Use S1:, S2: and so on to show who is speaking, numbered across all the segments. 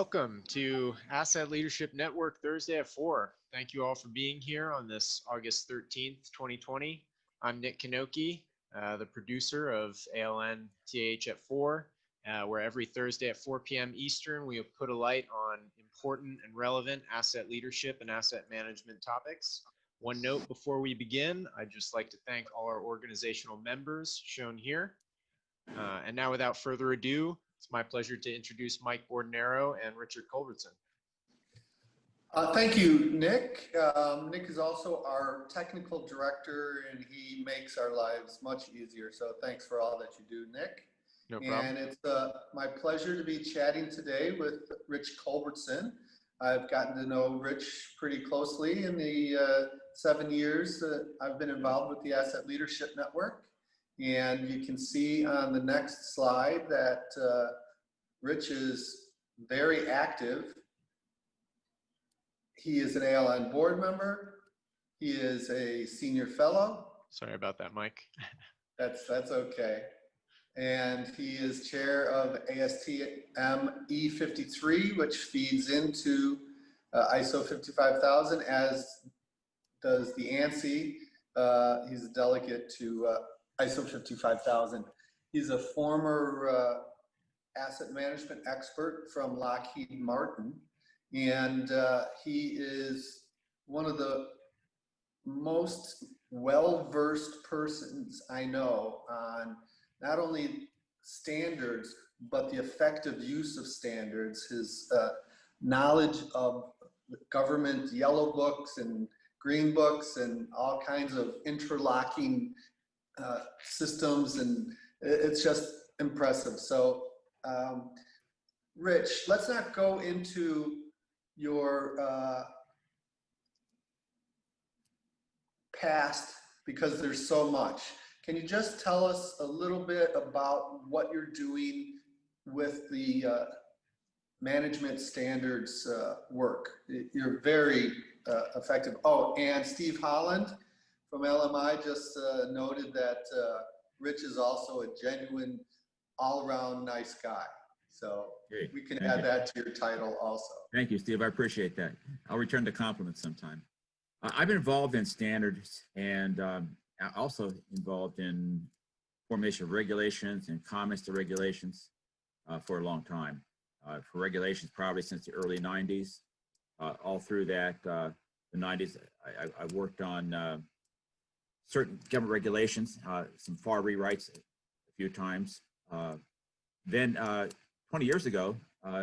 S1: Welcome to Asset Leadership Network Thursday at 4. Thank you all for being here on this August 13th, 2020. I'm Nick Kanoki, the producer of ALN Th at 4, where every Thursday at 4 p.m. Eastern, we put a light on important and relevant asset leadership and asset management topics. One note before we begin, I'd just like to thank all our organizational members shown here. And now, without further ado, it's my pleasure to introduce Mike Bordenero and Richard Culbertson.
S2: Thank you, Nick. Nick is also our technical director, and he makes our lives much easier. So thanks for all that you do, Nick.
S1: No problem.
S2: And it's my pleasure to be chatting today with Rich Culbertson. I've gotten to know Rich pretty closely in the 7 years that I've been involved with the Asset Leadership Network. And you can see on the next slide that Rich is very active. He is an ALN board member. He is a senior fellow.
S1: Sorry about that, Mike.
S2: That's okay. And he is chair of ASTM E53, which feeds into ISO 55000, as does the ANSI. He's a delegate to ISO 55000. He's a former asset management expert from Lockheed Martin, and he is one of the most well-versed persons I know on not only standards, but the effective use of standards. His knowledge of government yellow books and green books and all kinds of interlocking systems, and it's just impressive. So Rich, let's not go into your past because there's so much. Can you just tell us a little bit about what you're doing with the management standards work? You're very effective. Oh, and Steve Holland from LMI just noted that Rich is also a genuine, all-around nice guy. So
S3: Great.
S2: We can
S3: Thank
S2: add
S3: you.
S2: that to your title also.
S3: Thank you, Steve. I appreciate that. I'll return the compliment sometime. I've been involved in standards and also involved in formation of regulations and comments to regulations for a long time. For regulations, probably since the early 90s. All through that, the 90s, I worked on certain government regulations, some FAR rewrites a few times. Then 20 years ago,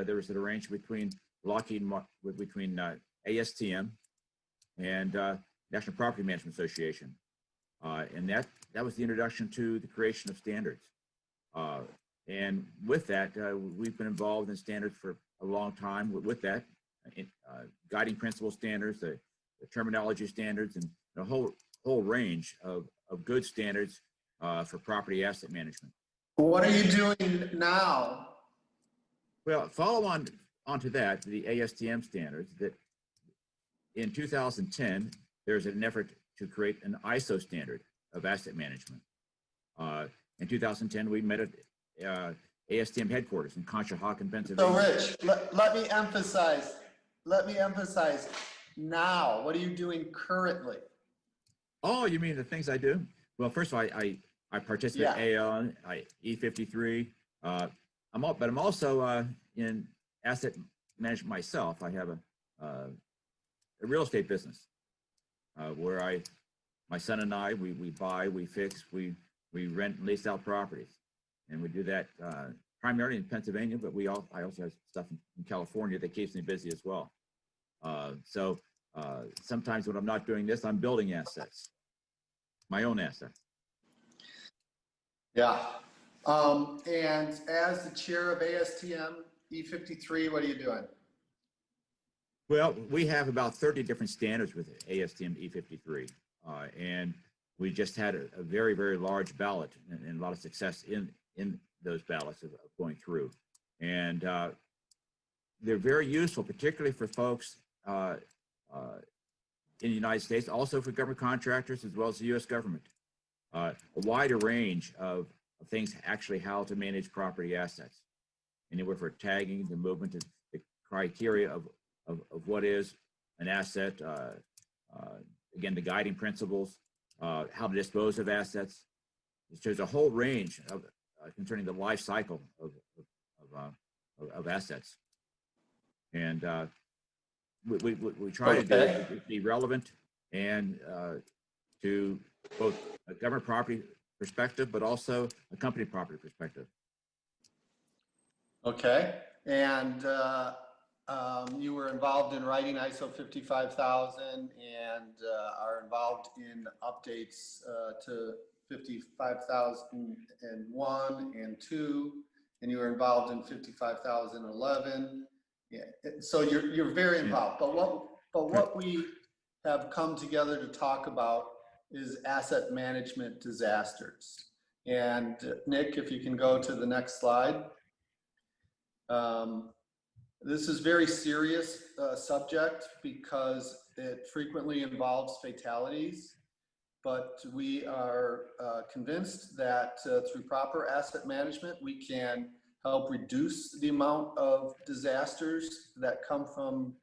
S3: there was an arrangement between between ASTM and National Property Management Association. And that was the introduction to the creation of standards. And with that, we've been involved in standards for a long time. With that, guiding principle standards, the terminology standards, and a whole range of good standards for property asset management.
S2: What are you doing now?
S3: Well, follow onto that, the ASTM standards, that in 2010, there's an effort to create an ISO standard of asset management. In 2010, we met at ASTM headquarters in Conshohocken, Pennsylvania.
S2: So Rich, let me emphasize now. What are you doing currently?
S3: Oh, you mean the things I do? Well, first of all, I participate in ALN E53. But I'm also in asset management myself. I have a real estate business where my son and I, we buy, we fix, we rent and lease out properties. And we do that primarily in Pennsylvania, but I also have stuff in California that keeps me busy as well. So sometimes when I'm not doing this, I'm building assets, my own assets.
S2: Yeah. And as the chair of ASTM E53, what are you doing?
S3: Well, we have about 30 different standards with ASTM E53. And we just had a very, very large ballot and a lot of success in those ballots of going through. And they're very useful, particularly for folks in the United States, also for government contractors as well as the U.S. government. A wider range of things, actually how to manage property assets. Anywhere from tagging, the movement of the criteria of what is an asset, again, the guiding principles, how to dispose of assets. There's a whole range of concerning the life cycle of assets. And we try to do it to be relevant and to both a government property perspective, but also a company property perspective.
S2: Okay, and you were involved in writing ISO 55000 and are involved in updates to 55001 and 2, and you were involved in 55011. Yeah, so you're very involved. But what we have come together to talk about is asset management disasters. And Nick, if you can go to the next slide. This is very serious subject because it frequently involves fatalities, but we are convinced that through proper asset management, we can help reduce the amount of disasters that come from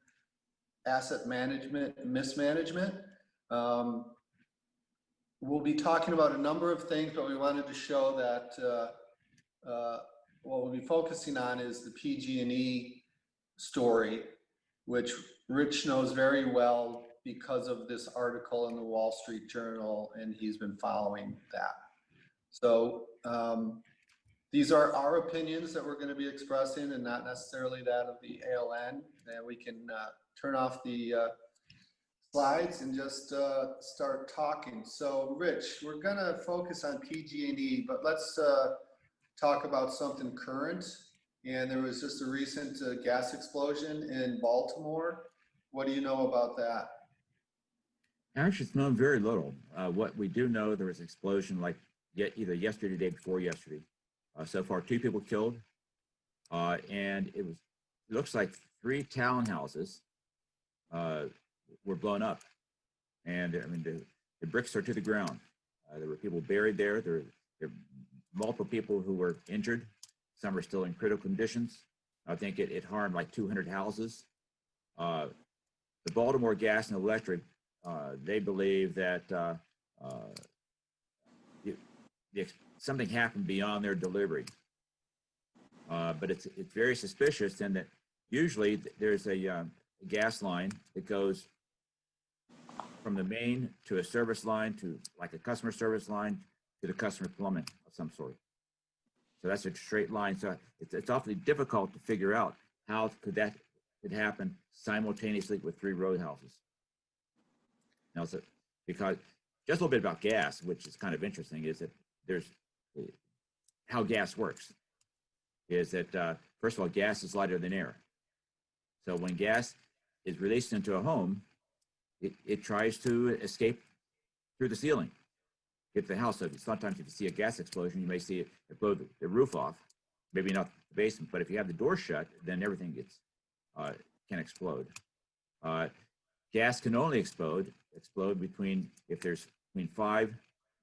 S2: asset management and mismanagement. We'll be talking about a number of things, but we wanted to show that what we'll be focusing on is the PG&E story, which Rich knows very well because of this article in the Wall Street Journal, and he's been following that. So these are our opinions that we're going to be expressing and not necessarily that of the ALN. And we can turn off the slides and just start talking. So Rich, we're going to focus on PG&E, but let's talk about something current. And there was just a recent gas explosion in Baltimore. What do you know about that?
S3: Actually, it's known very little. What we do know, there was an explosion like either yesterday or the day before yesterday. So far, 2 people killed, and it looks like 3 townhouses were blown up, and I mean the bricks are to the ground. There were people buried there. There were multiple people who were injured. Some are still in critical conditions. I think it harmed like 200 houses. The Baltimore Gas and Electric, they believe that something happened beyond their delivery. But it's very suspicious in that usually there's a gas line that goes from the main to a service line to like a customer service line to the customer plumbing of some sort. So that's a straight line. So it's awfully difficult to figure out how could happen simultaneously with 3 roadhouses. Now, so because just a little bit about gas, which is kind of interesting, is that there's how gas works. Is that first of all, gas is lighter than air. So when gas is released into a home, it tries to escape through the ceiling, get to the house. So sometimes if you see a gas explosion, you may see it blow the roof off, maybe not the basement, but if you have the door shut, then everything can explode. Gas can only explode if there's between 5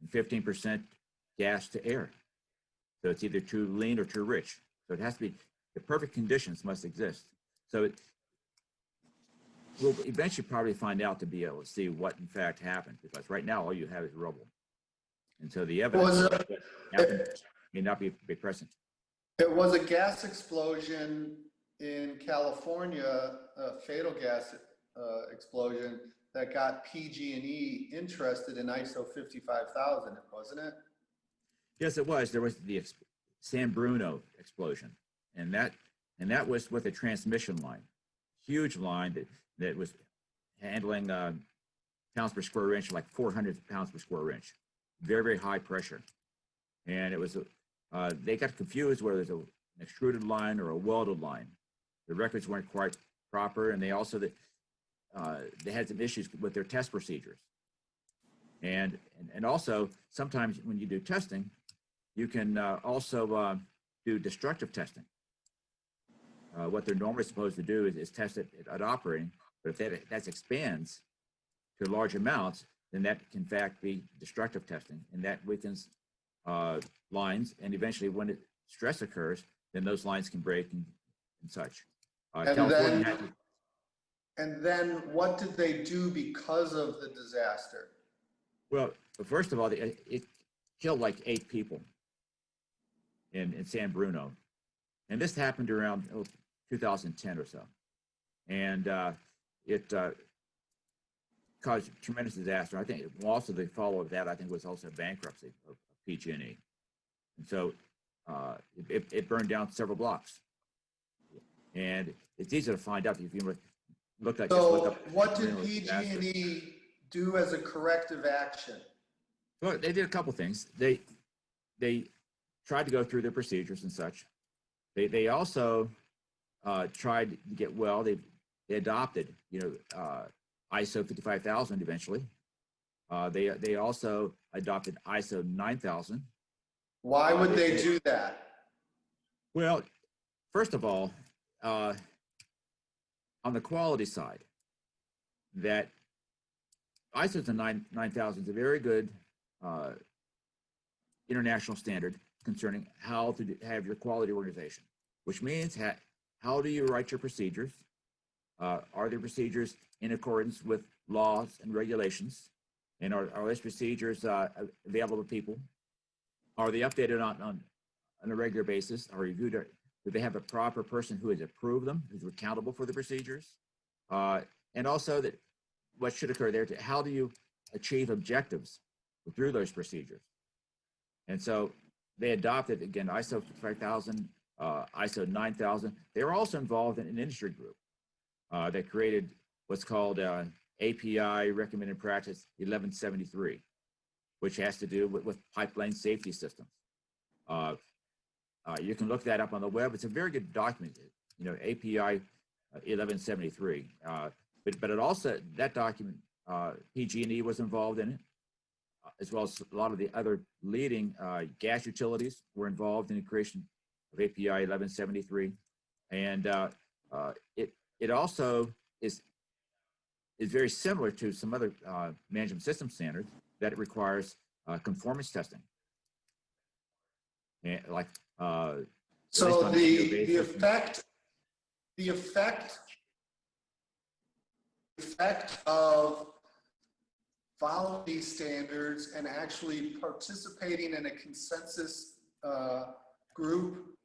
S3: and 15% gas to air. So it's either too lean or too rich. So it has to be, the perfect conditions must exist. So we'll eventually probably find out to be able to see what in fact happened, because right now all you have is rubble. And so the evidence of what happened may not be present.
S2: It was a gas explosion in California, a fatal gas explosion that got PG&E interested in ISO 55000, wasn't it?
S3: Yes, it was. There was the San Bruno explosion, and that was with a transmission line, huge line that was handling pounds per square inch, like 400 pounds per square inch, very, very high pressure. And it was they got confused whether there's an extruded line or a welded line. The records weren't quite proper, and they also they had some issues with their test procedures. And also sometimes when you do testing, you can also do destructive testing. What they're normally supposed to do is test it at operating, but if that expands to large amounts, then that can in fact be destructive testing, and that weakens lines, and eventually when stress occurs, then those lines can break and such.
S2: And
S3: California
S2: then, and then what did they do because of the disaster?
S3: well, first of all, it killed like 8 people in San Bruno. And this happened around 2010 or so. And it caused tremendous disaster. I think also the follow of that, I think, was also bankruptcy of PG&E. And so it burned down several blocks. And it's easy to find out if you look at.
S2: So what did PG&E do as a corrective action?
S3: Well, they did a couple things. They tried to go through their procedures and such. They also tried to get well. They adopted, ISO 55000 eventually. They also adopted ISO 9000.
S2: Why would they do that?
S3: Well, first of all, on the quality side, that ISO 9000 is a very good international standard concerning how to have your quality organization, which means how do you write your procedures? Are the procedures in accordance with laws and regulations? And are those procedures available to people? Are they updated on a regular basis? Are reviewed? Do they have a proper person who has approved them, who's accountable for the procedures? And also that what should occur there, how do you achieve objectives through those procedures? And so they adopted, again, ISO 5000, ISO 9000. They were also involved in an industry group that created what's called API Recommended Practice 1173, which has to do with pipeline safety systems. You can look that up on the web. It's a very good document, API 1173. But it also, that document, PG&E was involved in it, as well as a lot of the other leading gas utilities were involved in the creation of API 1173. And it also is very similar to some other management system standards that it requires conformance testing. And like
S2: so the effect of following these standards and actually participating in a consensus group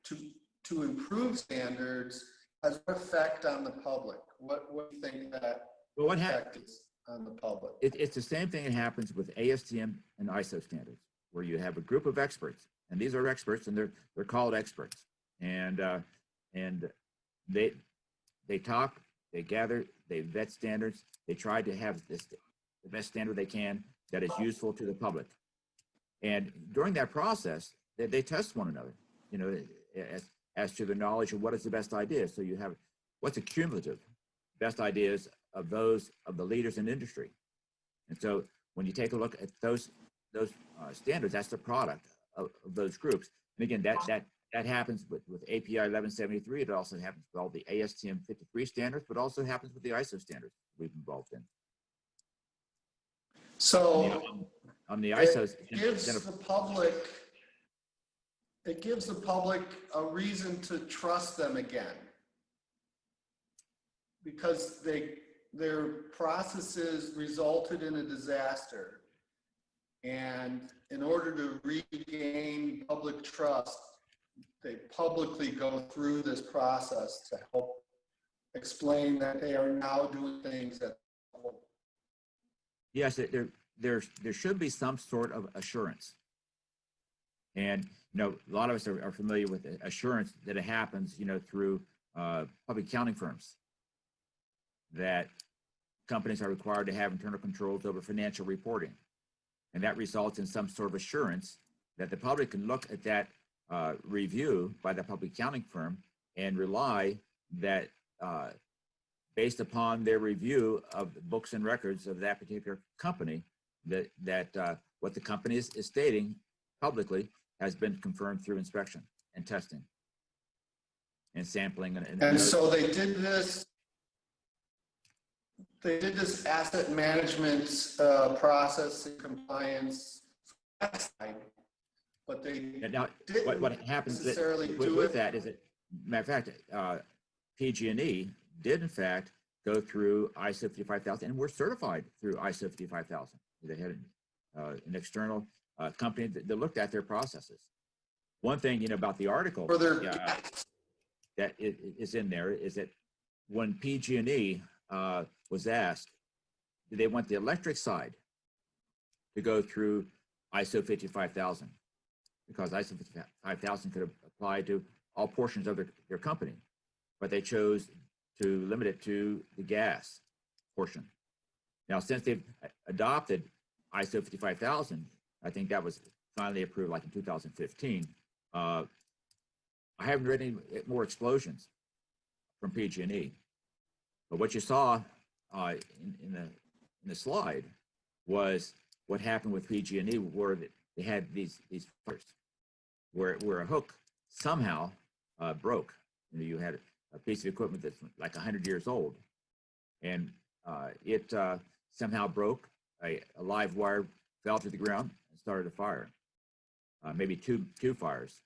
S2: to improve standards has an effect on the public. What do you think that effect is on the public?
S3: It's the same thing that happens with ASTM and ISO standards, where you have a group of experts, and these are experts, and they're called experts, and they talk, they gather, they vet standards, they try to have the best standard they can that is useful to the public. And during that process, they test one another, as to the knowledge of what is the best idea. So you have what's a cumulative best ideas of those of the leaders in industry. And so when you take a look at those standards, that's the product of those groups. And again, that happens with API 1173. It also happens with all the ASTM 53 standards, but also happens with the ISO standards we've been involved in.
S2: So
S3: on the ISOs,
S2: it gives the public a reason to trust them again, because their processes resulted in a disaster, and in order to regain public trust, they publicly go through this process to help explain that they are now doing things that.
S3: Yes, there should be some sort of assurance. And, a lot of us are familiar with assurance that it happens, through public accounting firms, that companies are required to have internal controls over financial reporting. And that results in some sort of assurance that the public can look at that review by the public accounting firm and rely that based upon their review of the books and records of that particular company, that what the company is stating publicly has been confirmed through inspection and testing and sampling.
S2: And so they did this asset management process and compliance, but they
S3: now,
S2: didn't
S3: what happens
S2: necessarily
S3: with
S2: do it.
S3: That is, matter of fact, PG&E did in fact go through ISO 55000 and were certified through ISO 55000. They had an external company that looked at their processes. One thing, you know, about the article that is in there is that when PG&E was asked, did they want the electric side to go through ISO 55000? Because ISO 55000 could apply to all portions of their company, but they chose to limit it to the gas portion. Now, since they've adopted ISO 55000, I think that was finally approved like in 2015. I haven't read any more explosions from PG&E, but what you saw in the slide was what happened with PG&E, where they had these fires, where a hook somehow broke. You know, you had a piece of equipment that's like 100 years old, and it somehow broke. A live wire fell to the ground and started a fire. Maybe two fires.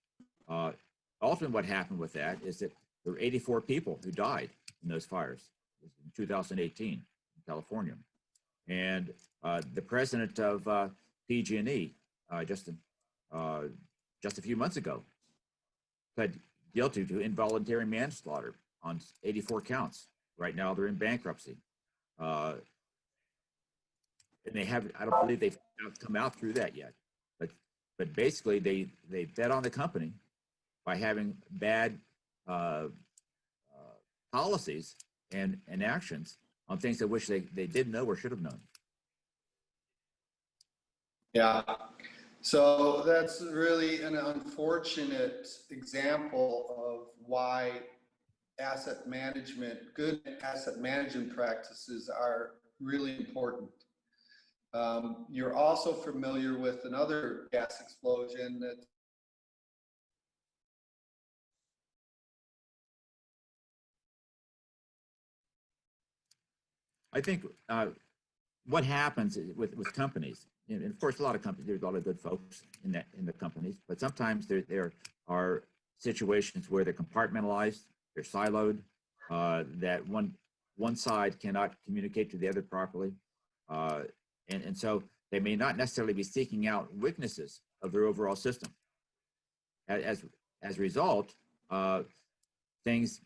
S3: Ultimately, what happened with that is that there were 84 people who died in those fires in 2018 in California. And the president of PG&E just a few months ago pled guilty to involuntary manslaughter on 84 counts. Right now, they're in bankruptcy. And they haven't, I don't believe they've come out through that yet. But basically, they bet on the company by having bad policies and actions on things that which they didn't know or should have known.
S2: Yeah. So that's really an unfortunate example of why asset management, good asset management practices are really important. You're also familiar with another gas explosion that
S3: I think what happens with companies, and of course, a lot of companies, there's a lot of good folks in the companies, but sometimes there are situations where they're compartmentalized, they're siloed, that one side cannot communicate to the other properly, and so they may not necessarily be seeking out weaknesses of their overall system. As a result, things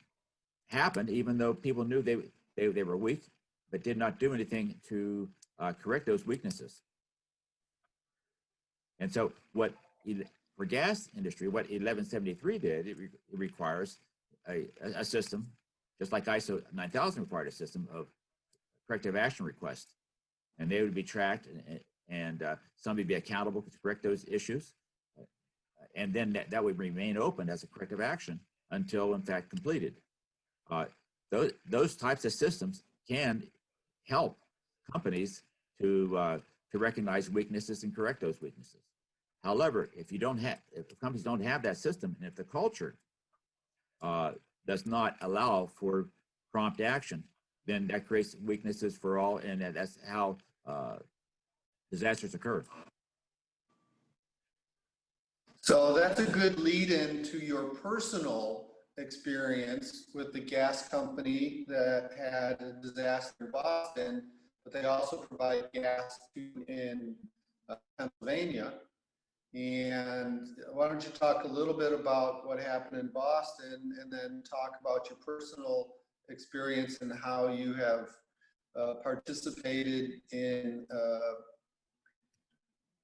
S3: happened even though people knew they were weak, but did not do anything to correct those weaknesses. And so for gas industry, what 1173 did, it requires a system, just like ISO 9000 required a system of corrective action requests. And they would be tracked and somebody be accountable to correct those issues. And then that would remain open as a corrective action until in fact completed. Those types of systems can help companies to recognize weaknesses and correct those weaknesses. However, if companies don't have that system, and if the culture does not allow for prompt action, then that creates weaknesses for all, and that's how disasters occur.
S2: So that's a good lead in to your personal experience with the gas company that had a disaster in Boston, but they also provide gas in Pennsylvania. And why don't you talk a little bit about what happened in Boston, and then talk about your personal experience and how you have participated in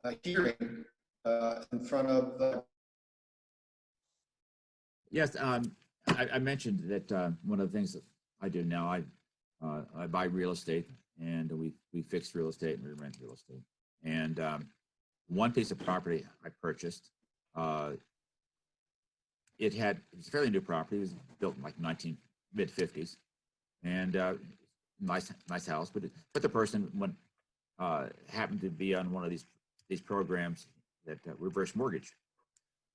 S2: a hearing in front of
S3: Yes, I mentioned that one of the things that I do now, I buy real estate, and we fix real estate and we rent real estate. And one piece of property I purchased, it's a fairly new property. It was built in like mid-50s, and nice house. But the person happened to be on one of these programs that reverse mortgage.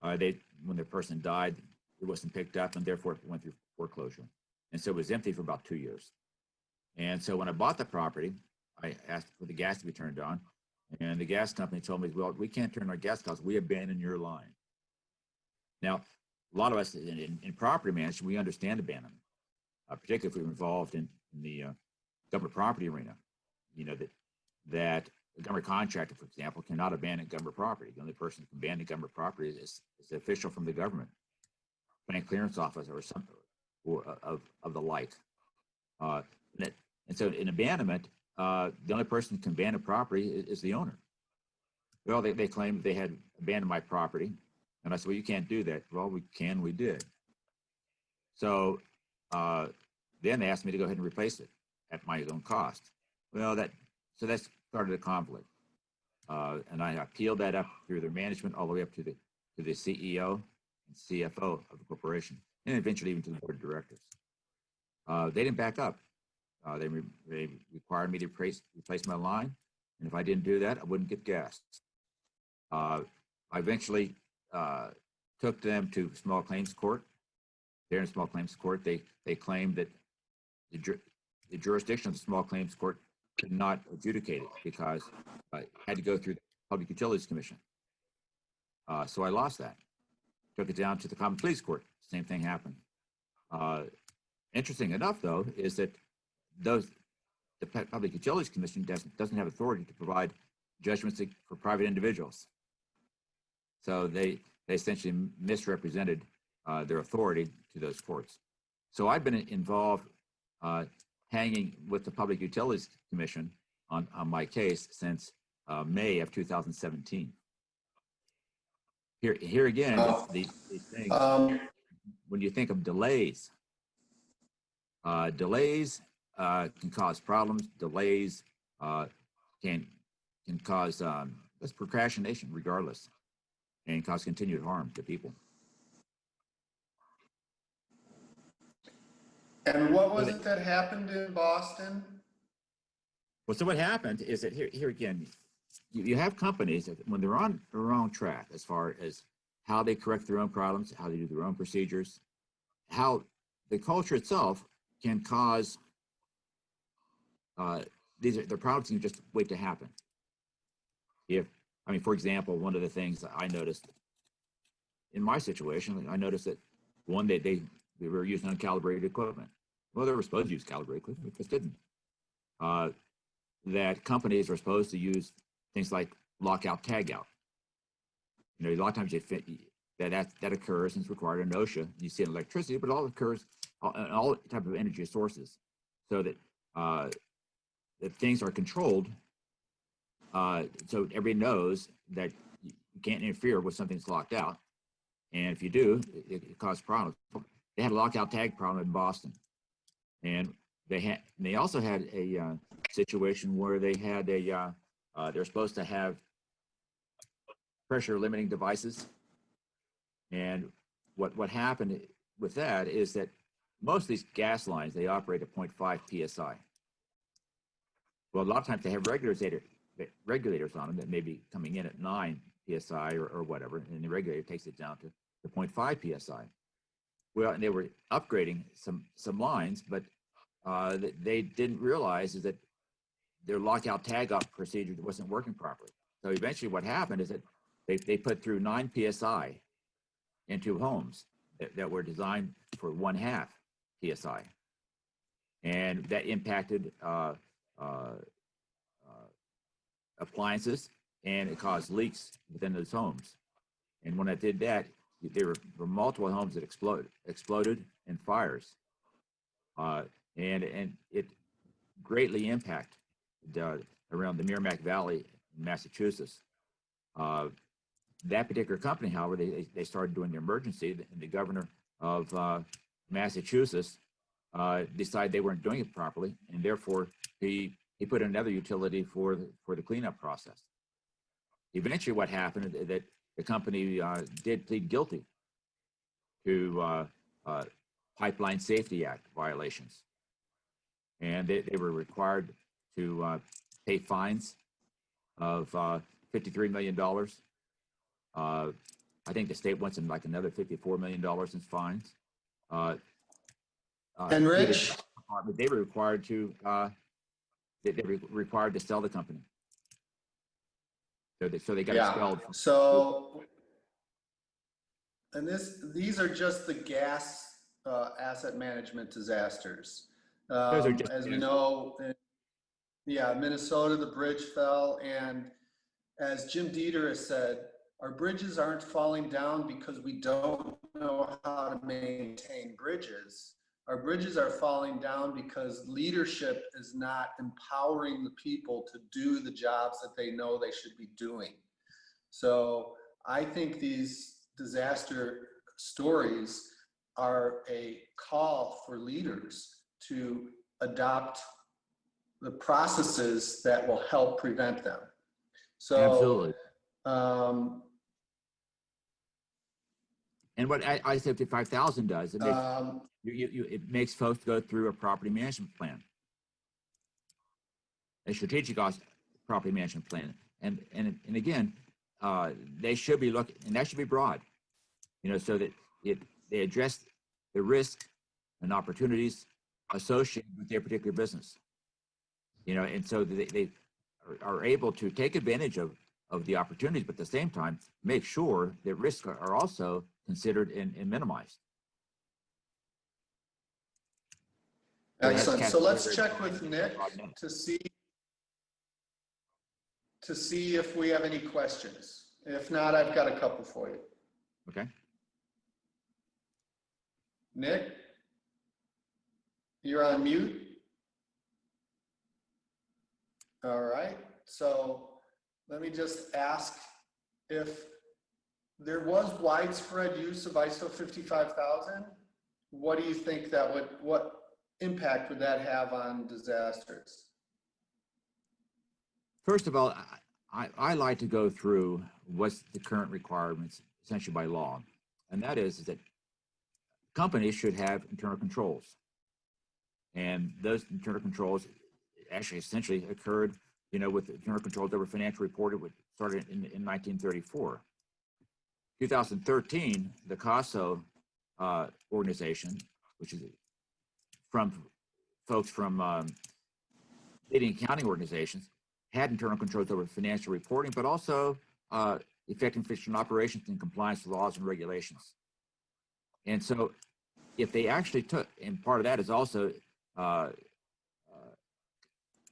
S3: When the person died, it wasn't picked up, and therefore it went through foreclosure. And so it was empty for about 2 years. And so when I bought the property, I asked for the gas to be turned on, and the gas company told me, well, we can't turn our gas because we abandoned your line. Now, a lot of us in property management, we understand abandonment. particularly if we're involved in the government property arena. You know, that a government contractor, for example, cannot abandon government property. The only person who can abandon government property is the official from the government, plant clearance office or something, or of the like. And so in abandonment, the only person who can abandon property is the owner. Well, they claimed they had abandoned my property. And I said, well, you can't do that. Well, we did. So then they asked me to go ahead and replace it at my own cost. Well, so that started a conflict. And I appealed that up through their management all the way up to the CEO and CFO of the corporation, and eventually even to the board of directors. They didn't back up. They required me to replace my line, and if I didn't do that, I wouldn't get gas. I eventually took them to small claims court. There in small claims court, they claimed that the jurisdiction of the small claims court could not adjudicate it because I had to go through the Public Utilities Commission. So I lost that. Took it down to the Common Pleas Court. Same thing happened. Interesting enough, though, is that the Public Utilities Commission doesn't have authority to provide judgments for private individuals. So they essentially misrepresented their authority to those courts. So I've been involved hanging with the Public Utilities Commission on my case since May of 2017. Here again, these things, when you think of delays, delays can cause problems. Delays can cause procrastination, regardless, and cause continued harm to people.
S2: And what was it that happened in Boston?
S3: Well, so what happened is that here again, you have companies that when they're on the wrong track as far as how they correct their own problems, how they do their own procedures, how the culture itself can cause their problems can just wait to happen. For example, one of the things that I noticed in my situation, I noticed that one day they were using uncalibrated equipment. Well, they were supposed to use calibrated equipment, but just didn't. That companies are supposed to use things like lockout, tagout. You know, a lot of times that occurs and it's required in OSHA. You see it in electricity, but it all occurs in all type of energy sources, so that that things are controlled. So everybody knows that you can't interfere with something that's locked out, and if you do, it causes problems. They had a lockout tag problem in Boston, and they also had a situation where they had they're supposed to have pressure limiting devices, and what happened with that is that most of these gas lines, they operate at 0.5 psi. Well, a lot of times they have regulators on them that may be coming in at 9 psi or whatever, and the regulator takes it down to 0.5 psi. Well, and they were upgrading some lines, but they didn't realize is that their lockout tagout procedure wasn't working properly. So eventually what happened is that they put through 9 psi into homes that were designed for 0.5 psi. And that impacted appliances, and it caused leaks within those homes. And when it did that, there were multiple homes that exploded in fires. And it greatly impacted around the Merrimack Valley in Massachusetts. That particular company, however, they started doing the emergency, and the governor of Massachusetts decided they weren't doing it properly, and therefore he put another utility for the cleanup process. Eventually, what happened is that the company did plead guilty to Pipeline Safety Act violations, and they were required to pay fines of $53 million. I think the state wants them like another $54 million in fines.
S2: And Rich,
S3: they were required to sell the company. So they got expelled.
S2: So, and these are just the gas asset management disasters.
S3: Those are just,
S2: As we know, yeah, Minnesota, the bridge fell, and as Jim Dieter has said, our bridges aren't falling down because we don't know how to maintain bridges. Our bridges are falling down because leadership is not empowering the people to do the jobs that they know they should be doing. So I think these disaster stories are a call for leaders to adopt the processes that will help prevent them. So,
S3: absolutely. And what ISO 55000 does, it makes folks go through a property management plan, a strategic property management plan, and again, they should be looking, and that should be broad, so that they address the risk and opportunities associated with their particular business, and so they are able to take advantage of the opportunities, but at the same time, make sure that risks are also considered and minimized.
S2: Excellent. So let's check with Nick to see if we have any questions. If not, I've got a couple for you.
S3: Okay.
S2: Nick, you're on mute. All right. So let me just ask, if there was widespread use of ISO 55000, what do you think that would, what impact would that have on disasters?
S3: First of all, I like to go through what's the current requirements essentially by law. And that is that companies should have internal controls. And those internal controls actually essentially occurred, with internal controls over financial reporting, which started in 1934. 2013, the CASO organization, which is from folks from leading accounting organizations, had internal controls over financial reporting, but also effective efficient operations and compliance with laws and regulations. And so if they actually took, and part of that is also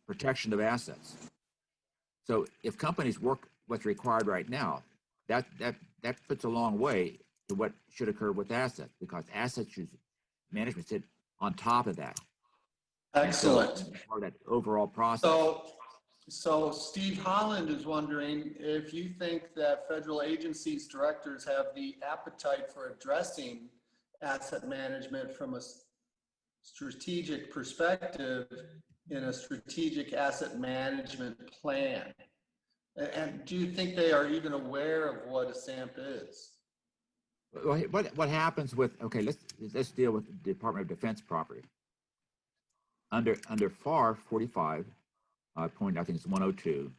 S3: protection of assets. So if companies work what's required right now, that puts a long way to what should occur with assets, because assets management sit on top of that.
S2: Excellent.
S3: So, part of that overall process.
S2: So Steve Holland is wondering if you think that federal agencies directors have the appetite for addressing asset management from a strategic perspective in a strategic asset management plan. And do you think they are even aware of what a SAMP is?
S3: What happens with, okay, let's deal with the Department of Defense property. Under FAR 45, point, I think it's 102,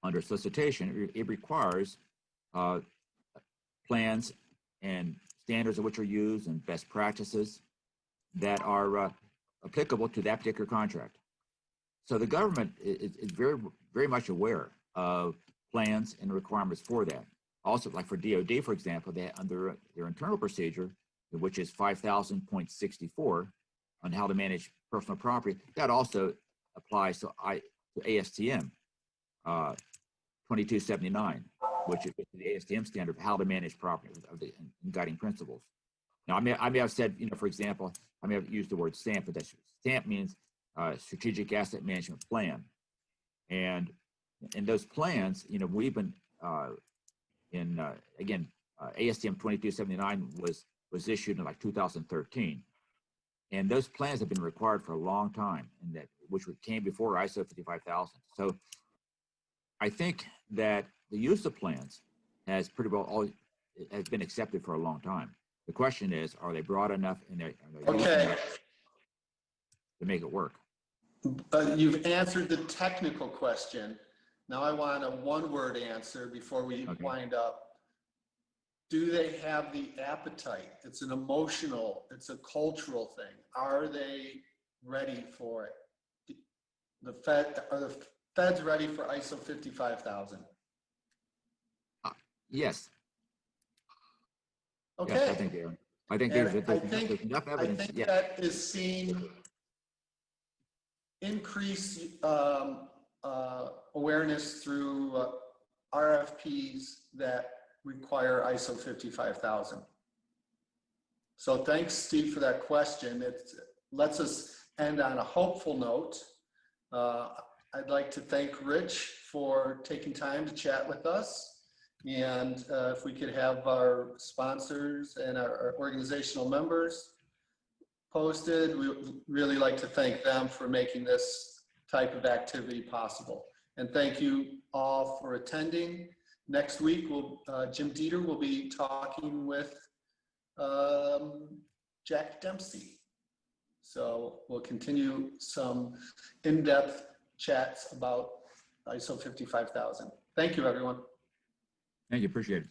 S3: under solicitation, it requires plans and standards of which are used and best practices that are applicable to that particular contract. So the government is very, very much aware of plans and requirements for that. Also, like for DOD, for example, they under their internal procedure, which is 5000.64 on how to manage personal property, that also applies to ASTM 2279, which is the ASTM standard of how to manage property of the guiding principles. Now, I may have said, for example, I may have used the word SAMP, but that SAMP means Strategic Asset Management Plan. And in those plans, we've been again, ASTM 2279 was issued in like 2013. And those plans have been required for a long time, and which came before ISO 55000. So I think that the use of plans has pretty well has been accepted for a long time. The question is, are they broad enough and are they used enough to make it work?
S2: You've answered the technical question. Now I want a one-word answer before we wind up. Do they have the appetite? It's an emotional, it's a cultural thing. Are they ready for it? Are the feds ready for ISO 55000?
S3: Yes.
S2: Okay.
S3: Yes, I think they are. I think
S2: And
S3: there's enough
S2: I
S3: evidence.
S2: think
S3: Yeah.
S2: that is seeing increased awareness through RFPs that require ISO 55000. So thanks, Steve, for that question. It lets us end on a hopeful note. I'd like to thank Rich for taking time to chat with us. And if we could have our sponsors and our organizational members posted, we would really like to thank them for making this type of activity possible. And thank you all for attending. Next week, Jim Dieter will be talking with Jack Dempsey. So we'll continue some in-depth chats about ISO 55000. Thank you, everyone.
S3: Thank you. Appreciate it.